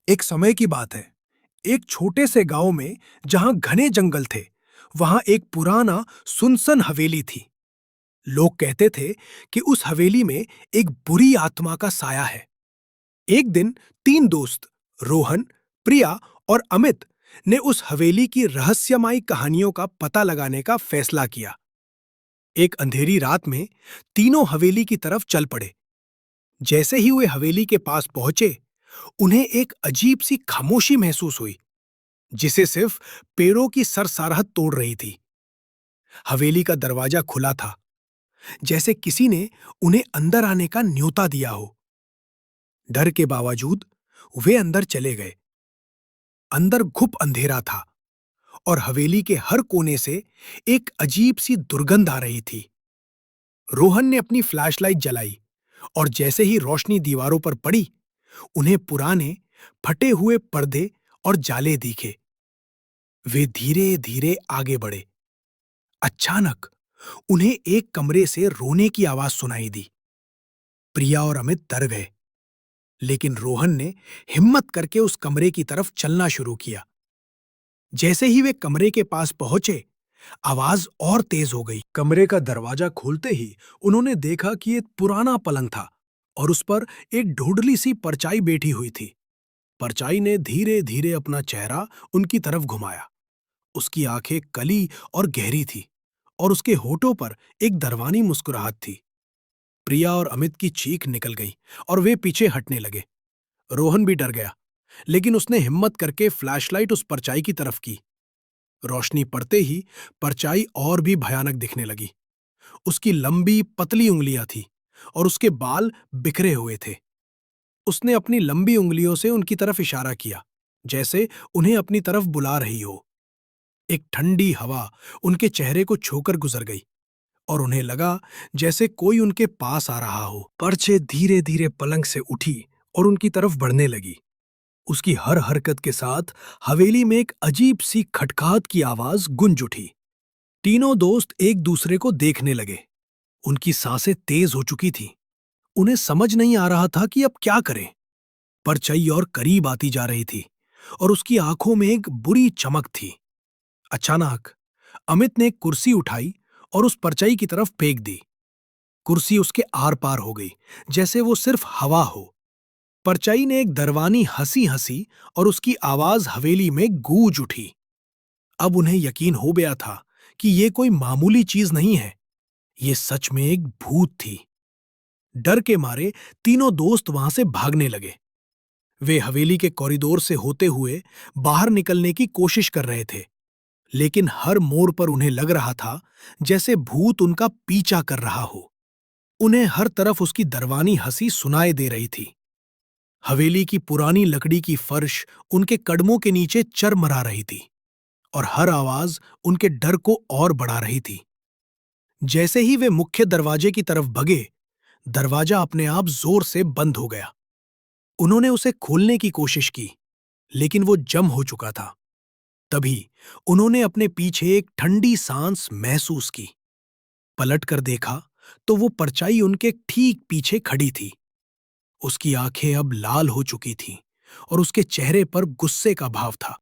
एक समय की बात है। एक छोटे से गांव में जहां घने जंगल थे, वहां एक पुराना सुनसन हवेली थी। लोग कहते थे कि उस हवेली में एक बुरी आत्मा का साया है। एक दिन तीन दोस्त रोहन, प्रिया और अमित ने उस हवेली की रहस्यमयी कहानियों का पता लगाने का फैसला किया। एक अंधेरी रात में तीनों हवेली की तरफ चल पड़े। जैसे ही वे हवेली के पास पहुंचे, उन्हें एक अजीब सी खामोशी महसूस हुई, जिसे सिर्फ पेड़ों की सरसराहट तोड़ रही थी। हवेली का दरवाजा खुला था, जैसे किसी ने उन्हें अंदर आने का न्योता दिया हो। डर के बावजूद वे अंदर चले गए। अंदर घुप अंधेरा था और हवेली के हर कोने से एक अजीब सी दुर्गंध आ रही थी। रोहन ने अपनी फ्लैशलाइट जलाई और जैसे ही रोशनी दीवारों पर पड़ी, उन्हें पुराने फटे हुए पर्दे और जाले दिखे। वे धीरे धीरे आगे बढ़े। अचानक उन्हें एक कमरे से रोने की आवाज सुनाई दी। प्रिया और अमित डर गए, लेकिन रोहन ने हिम्मत करके उस कमरे की तरफ चलना शुरू किया। जैसे ही वे कमरे के पास पहुंचे, आवाज और तेज हो गई। कमरे का दरवाजा खोलते ही उन्होंने देखा कि एक पुराना पलंग था और उस पर एक ढूंढली सी परछाई बैठी हुई थी। परछाई ने धीरे धीरे अपना चेहरा उनकी तरफ घुमाया। उसकी आंखें कली और गहरी थी और उसके होठों पर एक दरवानी मुस्कुराहट थी। प्रिया और अमित की चीख निकल गई और वे पीछे हटने लगे। रोहन भी डर गया, लेकिन उसने हिम्मत करके फ्लैशलाइट उस परछाई की तरफ की। रोशनी पड़ते ही परछाई और भी भयानक दिखने लगी। उसकी लंबी पतली उंगलियां थी और उसके बाल बिखरे हुए थे। उसने अपनी लंबी उंगलियों से उनकी तरफ इशारा किया, जैसे उन्हें अपनी तरफ बुला रही हो। एक ठंडी हवा उनके चेहरे को छूकर गुजर गई और उन्हें लगा जैसे कोई उनके पास आ रहा हो। परछाई धीरे धीरे पलंग से उठी और उनकी तरफ बढ़ने लगी। उसकी हर हरकत के साथ हवेली में एक अजीब सी खटखटाहट की आवाज गूंज उठी। तीनों दोस्त एक दूसरे को देखने लगे। उनकी सांसें तेज हो चुकी थीं। उन्हें समझ नहीं आ रहा था कि अब क्या करें। परछाई और करीब आती जा रही थी और उसकी आंखों में एक बुरी चमक थी। अचानक अमित ने एक कुर्सी उठाई और उस परछाई की तरफ फेंक दी। कुर्सी उसके आर पार हो गई, जैसे वो सिर्फ हवा हो। परछाई ने एक दरवानी हंसी हंसी और उसकी आवाज हवेली में गूंज उठी। अब उन्हें यकीन हो गया था कि ये कोई मामूली चीज नहीं है, ये सच में एक भूत थी। डर के मारे तीनों दोस्त वहां से भागने लगे। वे हवेली के कॉरिडोर से होते हुए बाहर निकलने की कोशिश कर रहे थे, लेकिन हर मोड़ पर उन्हें लग रहा था जैसे भूत उनका पीछा कर रहा हो। उन्हें हर तरफ उसकी दरवानी हंसी सुनाई दे रही थी। हवेली की पुरानी लकड़ी की फर्श उनके कदमों के नीचे चरमरा रही थी और हर आवाज उनके डर को और बढ़ा रही थी। जैसे ही वे मुख्य दरवाजे की तरफ भगे, दरवाजा अपने आप जोर से बंद हो गया। उन्होंने उसे खोलने की कोशिश की, लेकिन वो जम हो चुका था। तभी उन्होंने अपने पीछे एक ठंडी सांस महसूस की। पलटकर देखा तो वो परछाई उनके ठीक पीछे खड़ी थी। उसकी आंखें अब लाल हो चुकी थीं और उसके चेहरे पर गुस्से का भाव था।